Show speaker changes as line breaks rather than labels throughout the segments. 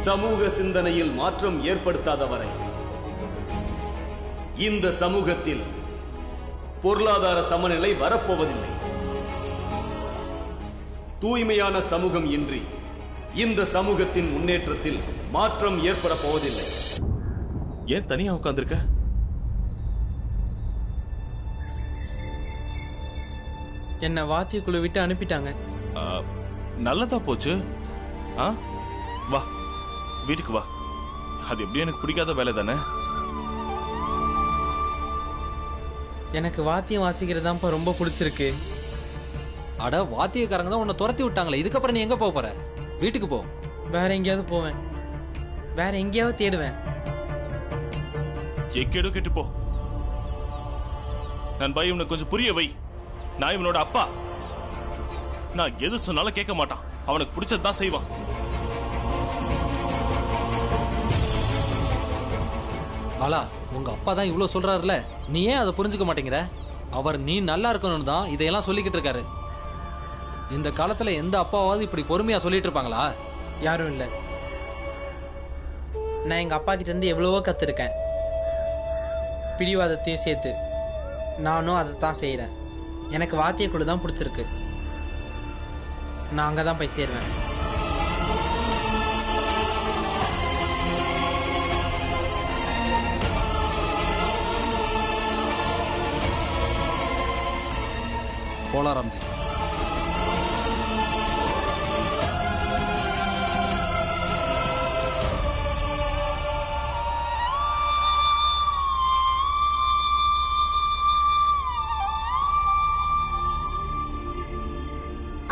சமூக சிந்தனையில் மாற்றம் ஏற்படுத்தாத வரை இந்த சமூகத்தில் பொருளாதார சமநிலை வரப்போவதில்லை. தூய்மையான சமூகம் இன்றி இந்த சமூகத்தின் முன்னேற்றத்தில் மாற்றம் ஏற்பட போவதில்லை.
ஏன் தனியா உட்கார்ந்திருக்க?
என்ன வாத்திய குழு விட்டு அனுப்பிட்டாங்க.
நல்லதா போச்சு. வா வீட்டுக்கு வா. அது எப்படி எனக்கு பிடிக்காத வேலை தானே.
எனக்கு வாத்தியம் வாசிக்கிறதாப்பா ரொம்ப பிடிச்சிருக்கு.
அட வாத்தியக்காரங்க தான் உன்னை துரத்தி விட்டாங்களே, இதுக்கப்புறம் நீ எங்க போக போற? வீட்டுக்கு போ.
வேற எங்கேயாவது போவேன், வேற எங்கேயாவது தேடுவேன்.
எக்கேடோ கேட்டு போ. நான் பை உனக்கு கொஞ்சம் புரிய வை. நான் இவனோட அப்பா. நான் எது சொன்னாலும் கேட்க மாட்டான். அவனுக்கு பிடிச்சதான் செய்வான்.
பாலா, உங்க அப்பா தான் இவ்வளவு சொல்றாருல, நீ ஏன் அதை புரிஞ்சுக்க மாட்டேங்கிற? அவர் நீ நல்லா இருக்கணும்னு தான் இதையெல்லாம் சொல்லிக்கிட்டு இருக்காரு. இந்த காலத்துல எந்த அப்பாவாவது இப்படி பொறுமையா சொல்லிட்டு இருப்பாங்களா?
யாரும் இல்லை. நான் எங்க அப்பா கிட்ட இருந்து எவ்வளவோ கத்துருக்கேன், பிடிவாதத்தையும் சேர்த்து. நானும் அதை தான் செய்யறேன். எனக்கு வாத்திய குழு தான் பிடிச்சிருக்கு. நான் அங்கதான் போய் சேருவேன்.
போலாம் ராம்ஜி.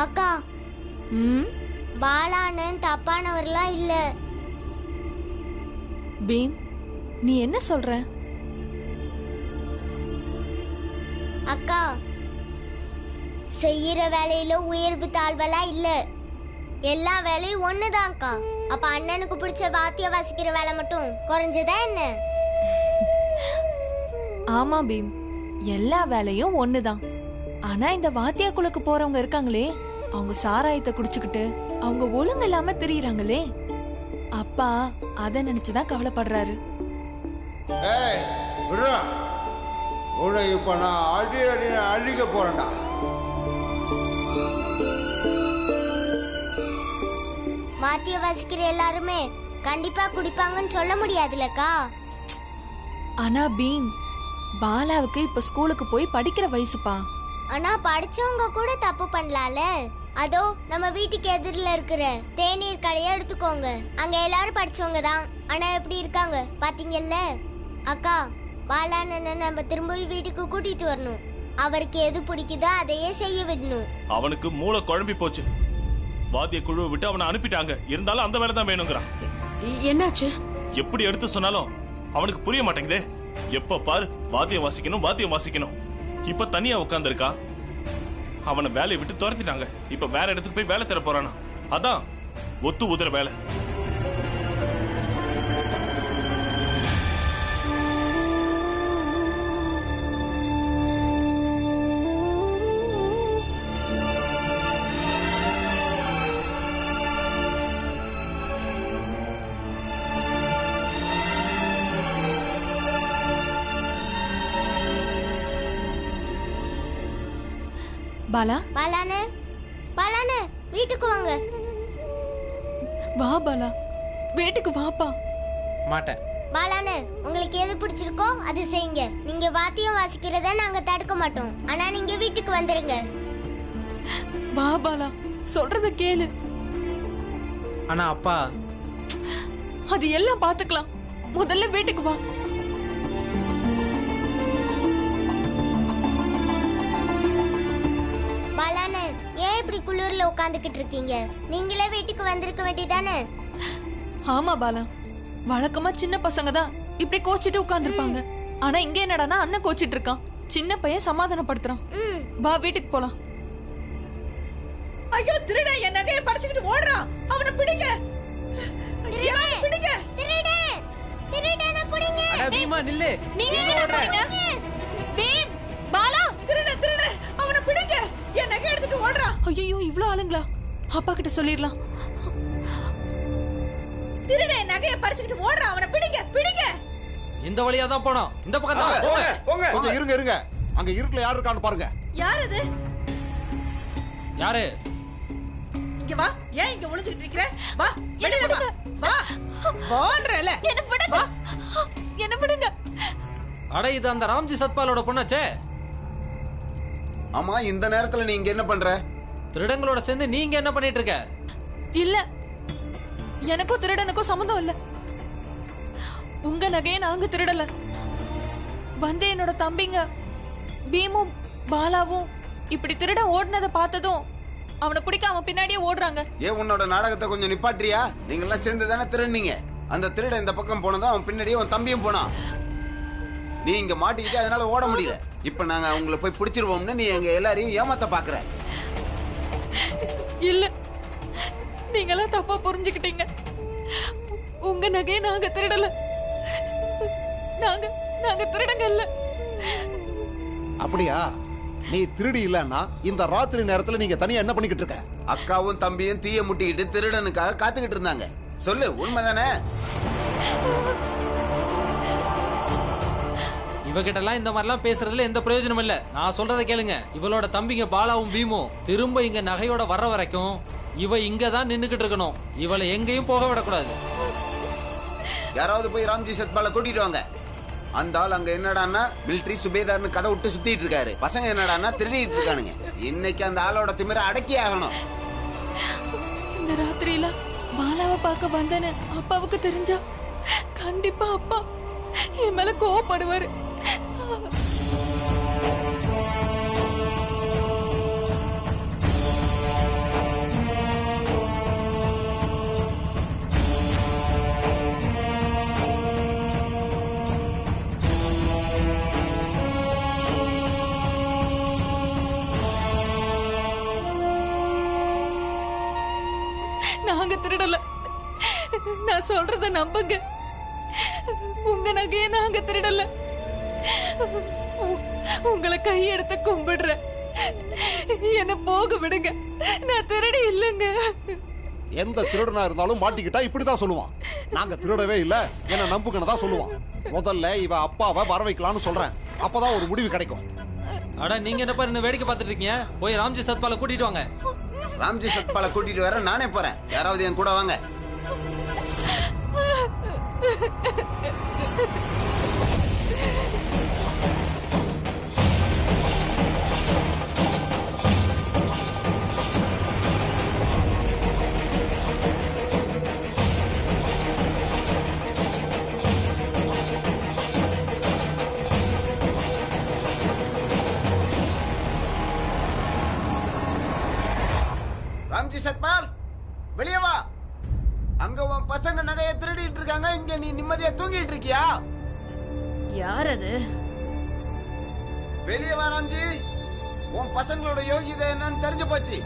அக்கா, பாலானன் தப்பானவர்லாம் இல்ல.
பீம், நீ என்ன சொல்ற?
அக்கா, செய்யற வேலையில உயர்வு தாழ்வெல்லாம் இல்ல. எல்லா வேலையும் ஒண்ணுதான்க்கா. அப்ப அண்ணனுக்கு பிடிச்ச வாத்திய வாசிக்கிற வேலை மட்டும் குறைஞ்சதா என்ன?
ஆமா பீம், எல்லா வேலையும் ஒண்ணுதான். ஆனா இந்த வாத்தியா குழுக்கு போறவங்க இருக்காங்களே, அவங்க சாராயத்தை குடிச்சுக்கிட்டு அவங்க ஒழுங்கு இல்லாம திரியறாங்களே, அப்பா அத நினைச்சுதான் கவலைப்படுறாரு.
இப்ப நான் அடி அடி அழிக்க போறேன்டா.
வாத்திய வாசிக்கிற எல்லாருமே கண்டிப்பா குடிப்பாங்கன்னு சொல்ல முடியாதுலக்கா.
ஆனா பீம், பாலாவுக்கு இப்ப ஸ்கூலுக்கு போய் படிக்கிற வயசுப்பா.
ஆனா படிச்சவங்க கூட தப்பு பண்ணலால. அதோ நம்ம வீட்டுக்கு எதிரில இருக்கிற தேநீர் கடையை எடுத்துக்கோங்க. அங்க எல்லாரும் படிச்சவங்க தான், ஆனா எப்படி இருக்காங்க பாத்தீங்கல்ல. அக்கா, பாலான்னு நம்ம திரும்ப வீட்டுக்கு கூட்டிட்டு வரணும். அவருக்கு எது பிடிக்குதோ அதையே செய்ய விடணும்.
அவனுக்கு மூளை குழம்பி போச்சு. வாத்திய குழுவை விட்டு அவனை அனுப்பிட்டாங்க. இருந்தாலும் அந்த வேலை தான் வேணுங்கிறான்.
என்னாச்சு?
எப்படி எடுத்து சொன்னாலும் அவனுக்கு புரிய மாட்டேங்குதே. எப்ப பாரு வாத்தியம் வாசிக்கணும் வாத்தியம் வாசிக்கணும். இப்ப தனியா உட்கார்ந்து இருக்கா. அவனை வேலையை விட்டு துரத்திட்டாங்க. இப்ப வேற இடத்துக்கு போய் வேலை தர போறானா. அதான் ஒத்து ஊதுற வேலை.
பாலா,
பாலானு, பாலானு, வீட்டுக்கு வாங்க.
வா பாலா, வீட்டுக்கு வாப்பா.
மாட்டேன்.
பாலானு, உங்களுக்கு எது பிடிச்சிருக்கோ அது செய்யுங்க. நீங்க வாத்தியம் வாசிக்கிறத நாங்க தடுக்க மாட்டோம். ஆனா நீங்க வீட்டுக்கு வந்துருங்க.
வா பாலா, சொல்றத கேளு.
ஆனா அப்பா,
அது எல்லாம் பாத்துக்கலாம். முதல்ல வீட்டுக்கு வா.
பாலானு, ஏன் இப்படி குளிர்ல உட்கார்ந்துகிட்டு இருக்கீங்க? நீங்களே வீட்டுக்கு வந்திருக்க வேண்டியதானே?
ஆமா பாலா, வழக்கமா சின்ன பசங்க தான் இப்படி கோச்சிட்டு உட்கார்ந்துருப்பாங்க. ஆனா இங்க என்னடானா அண்ணன் கோச்சிட்டு இருக்கான். சின்ன பையன் சமாதானப்படுத்துறான். வா வீட்டுக்கு போலாம்.
ஐயோ, திருட என் நகையை பறிச்சுக்கிட்டு ஓடுறான். அவனை பிடிங்க. பிடிங்க.
திருடனை பிடிங்க.
அட பீமா நில்லு.
நீங்க என்ன பண்றீங்க? பீம், பாலா,
திருட அவனை பிடிங்க. என் நகை எடுத்துட்டு ஓடுறான்.
ஐயோ இவ்ளோ ஆளுங்களா? அப்பா கிட்ட சொல்லிடலாம்.
திருட என் நகையை பறிச்சுக்கிட்டு ஓடுறான். அவனை பிடிங்க பிடிங்க.
இந்த வழியா தான் போனோம். இந்த பக்கம் தான் போங்க.
போங்க.
கொஞ்சம் இருங்க இருங்க. அங்க இருட்டுல யார் இருக்கான்னு பாருங்க.
யார் அது?
யாரு?
இங்க வா. ஏன் இங்க ஒளிஞ்சிட்டு இருக்கற? வா. வெளியில வா. வா. வான்றல.
என்ன விடுங்க. என்ன விடுங்க.
அட இது அந்த ராம்ஜி சத்பாலோட பொண்ணாச்சே.
ஆமா, இந்த நேரத்துல நீ இங்க என்ன பண்ற?
திருடங்களோட சேர்ந்து நீங்க என்ன பண்ணிட்டு இருக்க?
இல்ல, எனக்கும் திருடனுக்கும் சம்மந்தம் இல்ல. உங்க நகையை நாங்க திருடல. வந்து என்னோட தம்பிங்க பீமும் பாலாவும் இப்படி திருட ஓடுனதை பார்த்ததும் அவனை பிடிக்க அவன் பின்னாடியே ஓடுறாங்க.
ஏன் உன்னோட நாடகத்தை கொஞ்சம் நிப்பாட்றியா? நீங்க எல்லாம் சேர்ந்து தானே திருடுனீங்க. அந்த திருட இந்த பக்கம் போனதும் அவன் பின்னாடியே அவன் தம்பியும் போனான். நீ இங்க மாட்டிக்கிட்டு அதனால ஓட முடியல. இப்ப நாங்க அவங்கள போய் பிடிச்சிருவோம்னு நீ எங்க எல்லாரையும் ஏமாத்த பாக்குற.
இல்ல, நீங்களாம் தப்பா புரிஞ்சுக்கிட்டீங்க. உங்க நகையை நாங்க திருடல. நாங்க திருடங்க இல்ல.
அப்படியா? நீ திருடி இல்லன்னா இந்த ராத்திரி நேரத்துல நீங்க தனியா என்ன பண்ணிக்கிட்டு இருக்க?
அக்காவும் தம்பியும் தீய முட்டிக்கிட்டு திருடனுக்காக காத்துக்கிட்டு இருந்தாங்க. சொல்லு, உண்மைதானே?
இவகிட்ட எல்லாம் இந்த மாதிரிலாம் பேசுறதுல எந்த பிரயோஜனம் இல்ல. நான் சொல்றதை கேளுங்க. இவளோட தம்பிங்க பாலாவும் பீமும் திரும்ப இங்க நகையோட வர்ற வரைக்கும் இவ இங்க தான் நின்னுகிட்டு இருக்கணும். இவளை எங்கேயும் போக விடக்கூடாது.
யாராவது போய் ராம்ஜி சத்பாலை கூட்டிட்டு வாங்க. அந்த ஆள் அங்க என்னடான்னா மிலிட்டரி சுபேதார்னு கதை விட்டு சுத்திட்டு இருக்காரு. பசங்க என்னடான்னா திருடிட்டு இருக்கானுங்க. இன்னைக்கு அந்த ஆளோட திமிர அடக்கி ஆகணும்.
இந்த ராத்திரியில பாலாவை பார்க்க வந்தேன்னு அப்பாவுக்கு தெரிஞ்சா கண்டிப்பா அப்பா என் மேல கோவப்படுவாரு. நாங்க திருடல. நான் சொல்றத நம்புங்க. உங்க நகையை நாங்க திருடல. உங்களை கையெடுத்து கும்பிடுறேன். என்ன போக விடுங்க. நான் திருடி இல்லைங்க.
எந்த திருடனா இருந்தாலும் மாட்டிக்கிட்டா இப்படிதான் சொல்லுவான். நாங்க திருடவே இல்ல, என்ன நம்புங்கன்னு தான் சொல்லுவான். முதல்ல இவ அப்பாவை வர வைக்கலாம்னு சொல்றேன். அப்பதான் ஒரு முடிவு கிடைக்கும்.
அட நீங்க என்ன பாரு வேடிக்கை பார்த்துட்டு இருக்கீங்க? போய் ராம்ஜி சத்பாலை கூட்டிட்டு வாங்க.
ராம்ஜி சத்பாலை கூட்டிட்டு வர நானே போறேன். யாராவது என் கூட வாங்க. ராம்ஜி சத்பால், வெளியே வா. அங்க உன் பசங்க நகையை திருடிட்டு இருக்காங்க. இங்க நீ நிம்மதியா தூங்கிட்டு இருக்கியா?
யார் அது?
வெளியே வா ராம்ஜி. உன் பசங்களோட யோகிதை என்னன்னு தெரிஞ்சு போச்சு.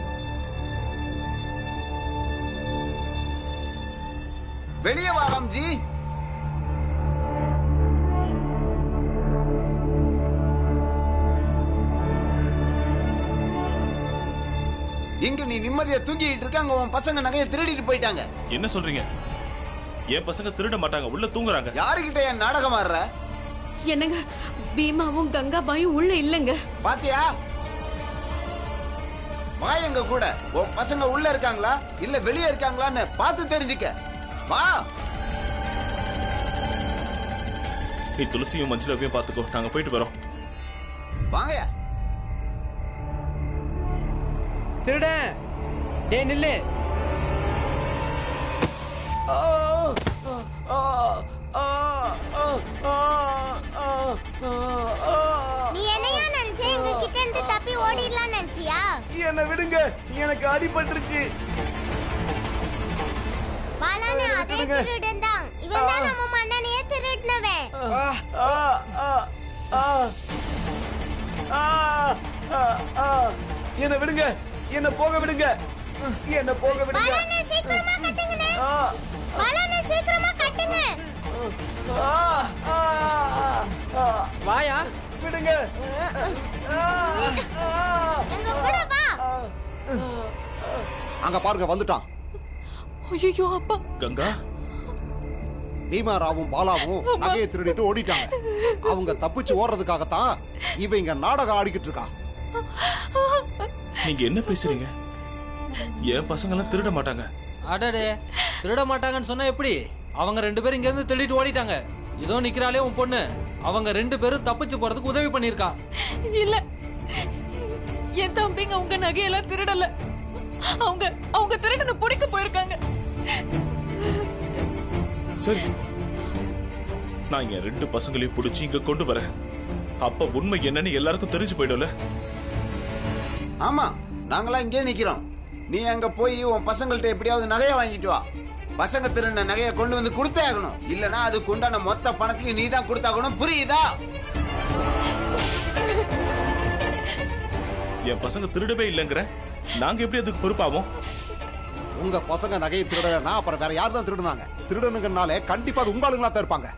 வெளியே வா ராம்ஜி. இங்க நீ நிம்மதியா தூங்கிட்டு இருக்க. அங்க உன் பசங்க நகையை திருடிட்டு போயிட்டாங்க.
என்ன சொல்றீங்க? என் பசங்க திருட மாட்டாங்க, உள்ள தூங்குறாங்க.
யாருகிட்ட என் நாடகம் ஆடுற?
என்னங்க, பீமாவும் கங்காபாயும் உள்ள இல்லங்க.
பாத்தியா? வா எங்க கூட. உன் பசங்க உள்ள இருக்காங்களா இல்ல வெளியே இருக்காங்களான்னு பார்த்து தெரிஞ்சுக்க. வா.
நீ துளசியும் மஞ்சளாவையும் பாத்துக்கோ, நாங்க போயிட்டு வரோம்.
வாங்கயா.
திருட டேய் நில்லு.
நீ என்னையா நினைச்சே? எங்க கிட்ட இருந்து தப்பி ஓடிடலாம் நினைச்சியா?
என்ன விடுங்க, எனக்கு அடிபட்டுருச்சு.
பாலானே அதே திருடன் தான். இவன் தான் நம்ம மன்னனையே திருடினவன்.
என்ன விடுங்க, என்ன போக விடுங்க, என்ன போக விடுங்க.
பாலானே சீக்கிரமா கட்டுங்கனே. பாலானே சீக்கிரமா கட்டுங்க.
வாயா.
விடுங்க.
எங்க கூட வா.
அங்க பாருங்க வந்துட்டான்.
ஐயோ அப்பா.
கங்கா,
பீமாராவும் பாலாவும் நகையை திருடிட்டு ஓடிட்டாங்க. அவங்க தப்பிச்சு ஓடுறதுக்காகத்தான் இவ இங்க நாடகம் ஆடிக்கிட்டு இருக்கா.
நீங்க என்ன பேசுறீங்க? என் பசங்க எல்லாம் திருட மாட்டாங்க.
அடடே, திருட மாட்டாங்கன்னு சொன்னா எப்படி? அவங்க 2 பேரும் இங்க இருந்து திருடிட்டு ஓடிட்டாங்க. இதோ நிக்கிறாளே உன் பொண்ணு, அவங்க 2 பேரும் தப்பிச்சு போறதுக்கு உதவி பண்ணிருக்கா.
இல்ல, என் தம்பிங்க உங்க நகையெல்லாம் திருடல. அவங்க திருடனை பிடிக்க போயிருக்காங்க.
சரி, நான் என் 2 பசங்களையும் பிடிச்சி இங்க கொண்டு வரேன். அப்ப உண்மை என்னன்னு எல்லாருக்கும் தெரிஞ்சு போயிடும்ல.
ஆமா, நாங்களாம் இங்கே நிக்கிறோம். நீ அங்க போய் உன் பசங்கள்ட்ட எப்படியாவது நகையை வாங்கிட்டு வா. பசங்க திருடின நகையை கொண்டு வந்து கொடுத்தே ஆகணும். இல்லனா அதுக்கு உண்டான மொத்த பணத்தையும் நீ தான் கொடுத்தாகணும். புரியுதா?
என் பசங்க திருடவே இல்லைங்கிற, நாங்க எப்படி அதுக்கு பொறுப்பாவோம்?
உங்க பசங்க நகையை திருடனா அப்புறம் வேற யார் தான் திருடுனாங்க? திருடனுங்கனாலே கண்டிப்பா அது உங்க ஆளுங்களா தான் இருப்பாங்க.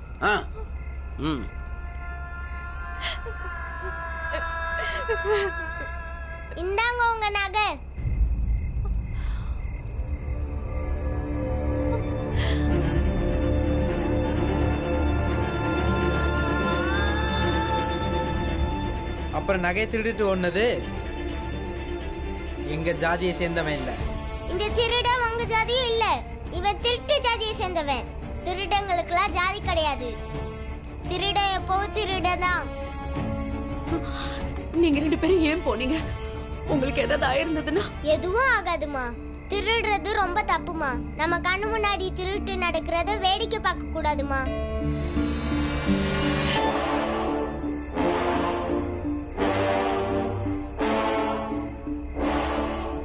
இந்தாங்க உங்க நகை.
அப்புறம் நகை திருடிட்டு ஓடுனது எங்க ஜாதியை சேர்ந்தவன் இல்ல.
இந்த திருடன் உங்க ஜாதியும் இல்ல. இவன் திருட்டு ஜாதியை சேர்ந்தவன். திருடங்களுக்குலாம் ஜாதி கிடையாது. திருடன் எப்பவும் திருடதான்.
நீங்க 2 பேரும் ஏன் போனீங்க? உங்களுக்கு ஏதாவது ஆயிருந்ததுன்னா?
எதுவும் ஆகாதுமா. திருடுறது ரொம்ப தப்புமா. நம்ம கண்ணு முன்னாடி திருட்டு நடக்கிறத வேடிக்கை பார்க்க கூடாதுமா.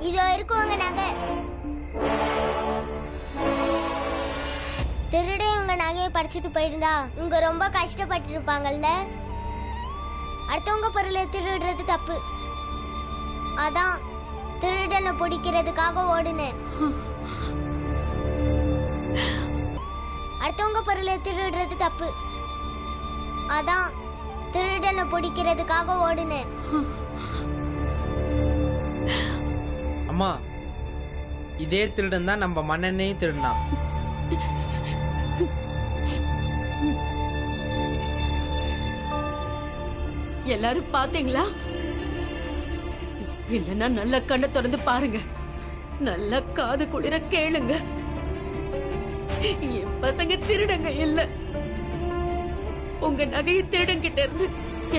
இதோ இருக்குவாங்க நகை. திருடே உங்க நகையை படிச்சுட்டு போயிருந்தா உங்க ரொம்ப கஷ்டப்பட்டு இருப்பாங்கல்ல. அடுத்தவங்க பொருளை திருடுறது தப்பு. அதான் திருடனை பிடிக்கிறதுக்காக ஓடுனேன். அடுத்தவங்க பொருளை திருடுறது தப்பு. அதான் திருடனை பிடிக்கிறதுக்காக ஓடுனேன்.
அம்மா, இதே திருடன் தான் நம்ம மன்னனையும் திருடினான்.
எல்லாரும் பாத்தீங்களா? இல்லன்னா நல்ல கண்ணை திறந்து பாருங்க, நல்ல காது குளிர கேளுங்க. என் பசங்க திருடங்க இல்ல. உங்க நகையை திருடங்கிட்ட இருந்து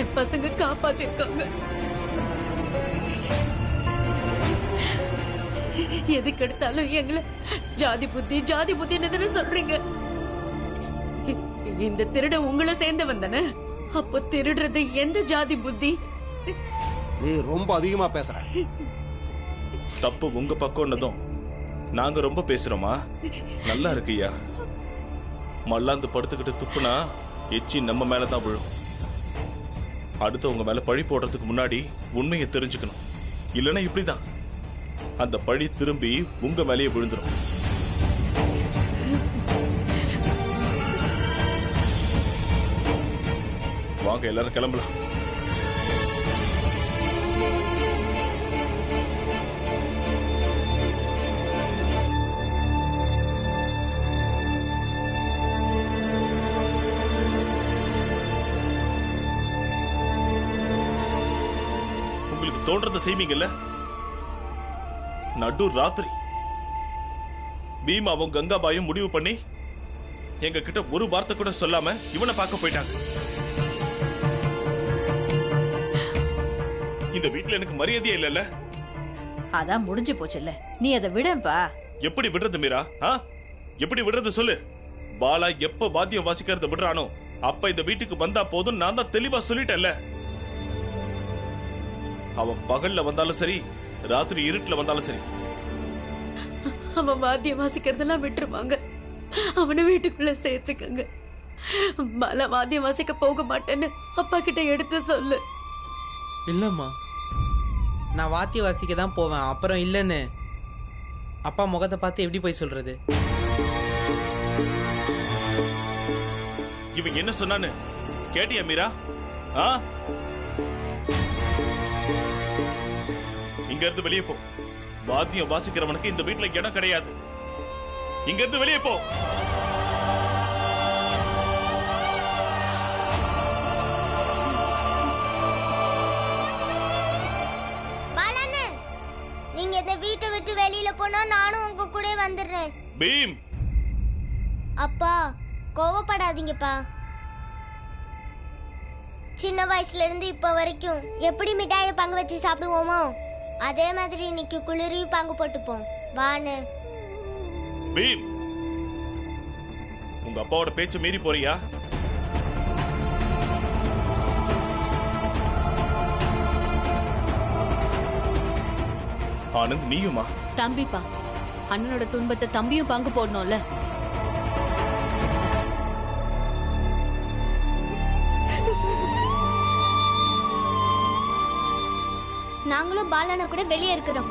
என் பசங்க காப்பாத்திருக்காங்க. எதுக்கு எடுத்தாலும் எங்களை ஜாதி புத்தி ஜாதி புத்தின்னு சொல்றீங்க. இந்த திருட உங்களை சேர்ந்தவன் தானே? அப்போ திருடுறது எந்த ஜாதி புத்தி?
நீ ரொம்ப அதிகமா பேசுற.
தப்பு உங்க பக்கம்னதும் நாங்க ரொம்ப பேசுறோமா? நல்லா இருக்குய்யா. மல்லாந்து படுத்துக்கிட்டு துப்புனா எச்சி நம்ம மேலதான் விழும். அடுத்தவங்க மேல பழி போடுறதுக்கு முன்னாடி உண்மையை தெரிஞ்சுக்கணும். இல்லைன்னா இப்படிதான் அந்த பழி திரும்பி உங்க மேலேயே விழுந்துரும். வாங்க எல்லாரும் கிளம்பலாம். உங்களுக்கு தோன்றத செய்வீங்கல்ல. நடு ராத்திரி பீமாவும் கங்காபாயும் முடிவு பண்ணி எங்க கிட்ட ஒரு வார்த்தை கூட சொல்லாம இவனை பார்க்க போயிட்டாங்க. இந்த வீட்டுல எனக்கு மரியாதையே இல்லல்ல.
அதான் முடிஞ்சு போச்சுல்ல, நீ அதை விடப்பா.
எப்படி விடுறது மீரா? எப்படி விடுறது சொல்லு. பாலா எப்ப வாத்தியம் வாசிக்கிறத விடுறானோ அப்ப இந்த வீட்டுக்கு வந்தா போதும் நான் தான் தெளிவா சொல்லிட்டேன்ல. அவன் பகல்ல வந்தாலும் சரி, ராத்திரி இருட்டுல வந்தாலும் சரி.
அவன் வாத்தியம் வாசிக்கிறதெல்லாம் விட்டுருவாங்க. அவனை வீட்டுக்குள்ள சேர்த்துக்கங்க. பாலா வாத்தியம் வாசிக்க போக மாட்டேன்னு அப்பா கிட்ட எடுத்து சொல்லு.
இல்லம்மா, நான் வாத்திய வாசிக்க தான் போவேன். அப்புறம் இல்லைன்னு அப்பா முகத்தை பார்த்து எப்படி போய் சொல்றது?
இவன் என்ன சொன்னான்னு கேட்டியா மீரா? இங்க இருந்து வெளியே போ. வாத்தியம் வாசிக்கிறவனுக்கு இந்த வீட்டுல இடம் கிடையாது. இங்க இருந்து வெளியே போ.
கூட வந்துடுறேன்.
பீம்,
அப்பா கோவப்படாதீங்கப்பா. சின்ன வயசுல இருந்து இப்ப வரைக்கும் எப்படி மிட்டாயை பங்கு வச்சு சாப்பிடுவோமோ அதே மாதிரி இன்னைக்கு குளிரையும் பங்கு போட்டுப்போம். வானு.
பீம், உங்க அப்பாவோட பேச்சு மீறி போறியா? ஆனந்த், நீயுமா?
தம்பிப்பா, அண்ணனோட துன்பத்தை தம்பியும் பங்கு போடணும்ல.
நாங்களும் பாலான கூட வெளியே இருக்கிறோம்.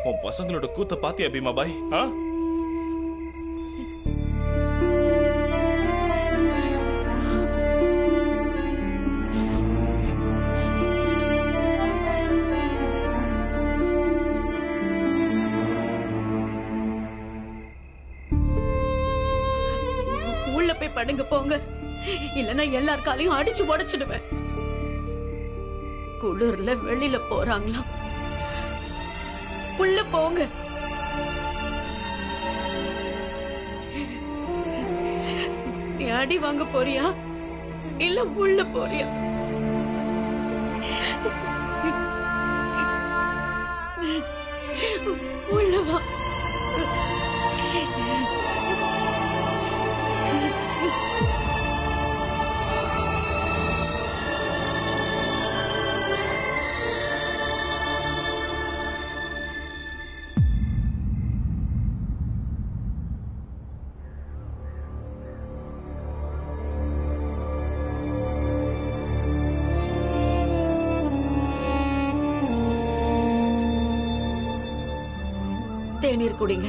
உன் பசங்களோட கூத்த பாத்தியா பீமாபாய்?
உள்ள போய் படுங்க போங்க, இல்லன்னா எல்லார் காலையும் அடிச்சு உடைச்சிடுவேன். குளிர்ல வெளியில போறாங்களாம், உள்ள போங்க. நீ அடி வாங்க போறியா இல்ல உள்ள போறியா? உள்ள வா. தேநீர் குடிங்க.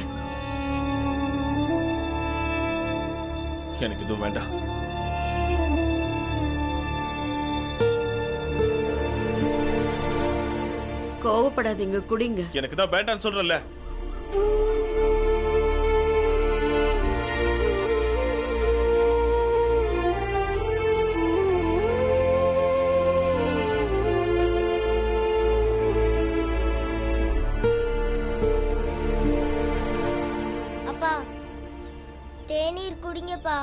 எனக்கு இதுவும் வேண்டாம்.
கோவப்படாதீங்க, குடிங்க.
எனக்கு தான் வேண்டான்னு சொல்றல.
அப்பா தேநீர் குடிங்கப்பா.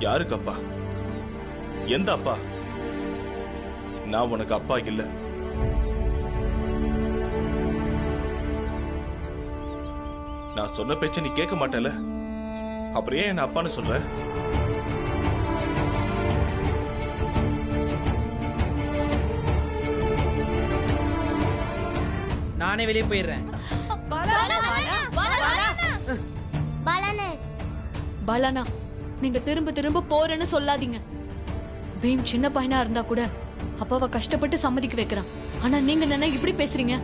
யாருக்கு அப்பா? எந்த அப்பா? நான் உனக்கு அப்பா இல்ல. நான் சொன்ன பேச்ச நீ கேட்க மாட்டல, அப்புறம் ஏன் என்ன அப்பான்னு சொல்ற?
நானே வெளியே போயிடுறேன்.
பாலானா, நீங்க திரும்ப திரும்ப போறேன்னு சொல்லாதீங்க. பீம் சின்ன பையனா இருந்தா கூட அப்பாவை கஷ்டப்பட்டு சம்மதிக்க வைக்கிறான். ஆனா நீங்க என்ன இப்படி பேசுறீங்க?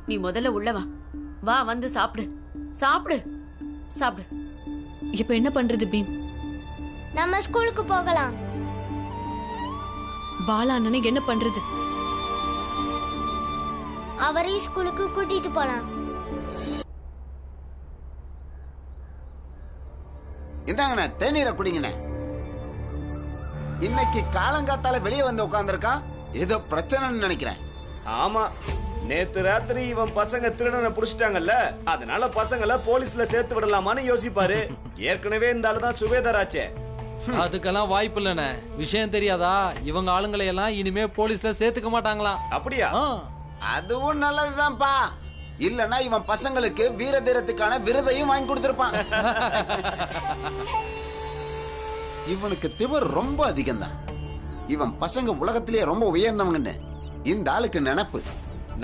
நீ முதல்ல உள்ள வா. வா, வந்து சாப்பிடு. சாப்பிடு சாப்பிடு. இப்ப என்ன பண்றது பீம்?
நம்ம ஸ்கூலுக்கு போகலாம்.
பாலா அண்ணனுக்கு என்ன பண்றது?
அவரையும் ஸ்கூலுக்கு கூட்டிட்டு போலாம்.
இந்தாங்கண்ணே, தேநீரை குடிங்கண்ணே. இன்னைக்கு காலங்காத்தால வெளியே வந்து உட்கார்ந்துருக்கான். ஏதோ பிரச்சனைன்னு நினைக்கிறேன்.
ஆமா, நேத்து ராத்திரி இவன் பசங்க திருடனை புடிச்சிட்டாங்கல்ல, அதனால பசங்களை போலீஸ்ல சேர்த்து விடலாமான்னு யோசிப்பாரு. ஏற்கனவே இந்த ஆளுதான் சுவேதர் ஆச்சே.
அதுக்கெல்லாம் வாய்ப்பு இல்லண்ணே. விஷயம் தெரியாதா? இவங்க ஆளுங்களை எல்லாம் இனிமே போலீஸ்ல சேர்த்துக்க மாட்டாங்களாம்.
அப்படியா?
அதுவும் நல்லதுதான்ப்பா. இல்லன்னா இவன் பசங்களுக்கு வீர தீரத்துக்கான விருதையும் வாங்கி கொடுத்திருப்பான். இவனுக்கு திமிர் ரொம்ப அதிகம்தான். இவன் பசங்க உலகத்திலேயே ரொம்ப உயர்ந்தவங்கன்னு இந்த ஆளுக்கு நினைப்பு.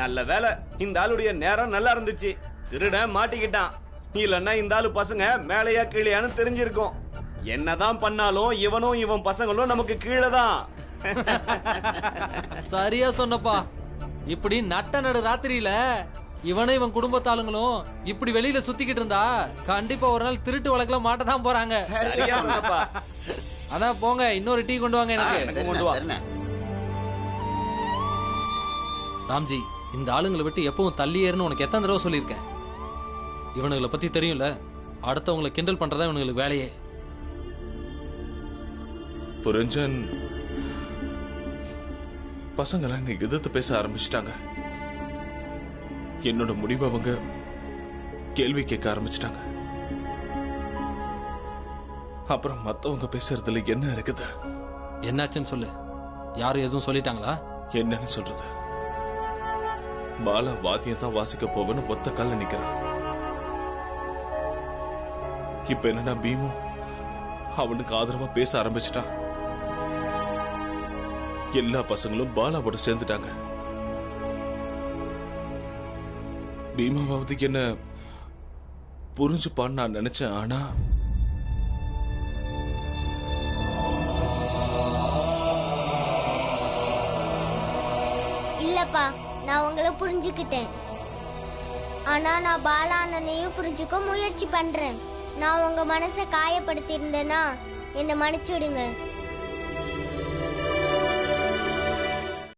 நல்ல வேலை, இந்த ஆளுடைய நேரம் நல்லா இருந்துச்சு. திருடன் மாட்டிக்கிட்டான். இல்லன்னா இந்த ஆளு பசங்க மேலையா கீழையான்னு தெரிஞ்சிருக்கும். என்னதான் பண்ணாலும் இவனும் இவன் பசங்களும் நமக்கு கீழே தான்.
சரியா சொன்னப்பா. இப்படி நட்ட நடு ராத்திரியில இவனும் இவன் குடும்பத்தாளுங்களும் இப்படி வெளியில சுத்திக்கிட்டு இருந்தா கண்டிப்பா ஒரு நாள் திருட்டு வழக்குல மாட்டதான் போறாங்க.
சரியா சொன்னப்பா.
ஆனா போங்க, இன்னொரு டீ கொண்டு வாங்க எனக்கு.
கொண்டு வா.
ராம்ஜி, இந்த ஆளுங்களை விட்டு எப்பவும் தள்ளி ஏறுன்னு உனக்கு எத்தனை தடவை சொல்லியிருக்கேன். இவனுங்களை பத்தி தெரியும்ல, அடுத்தவங்களை கிண்டல் பண்றதா இவனுங்களுக்கு வேலையே.
புரிஞ்சன் பசங்களாம் இன்னைக்கு எதிர்த்து பேச ஆரம்பிச்சிட்டாங்க. என்னோட முடிவை அவங்க கேள்வி கேட்க ஆரம்பிச்சிட்டாங்க. அப்புறம் மத்தவங்க பேசுறதுல என்ன இருக்குது?
என்னாச்சுன்னு சொல்லு. யாரும் எதுவும் சொல்லிட்டாங்களா?
என்னன்னு சொல்றது? பாலா வாத்தியம் தான் வாசிக்க போவேன்னு ஒத்த கால நிக்கிறான். இப்ப என்னன்னா பீமு அவனுக்கு ஆதரவா பேச ஆரம்பிச்சிட்டான். எல்லா பசங்களும் பாலாவோட சேர்ந்துட்டாங்க. பீமாவாவது என்ன புரிஞ்சுப்பான்னு நான் நினைச்சேன். ஆனா
இல்லப்பா, நான் உங்களை புரிஞ்சுக்கிட்டேன். ஆனா நான் பாலா அண்ணனையும் புரிஞ்சுக்க முயற்சி பண்றேன். நான் உங்க மனசை காயப்படுத்தி இருந்தேன்னா என்னை மன்னிச்சுடுங்க.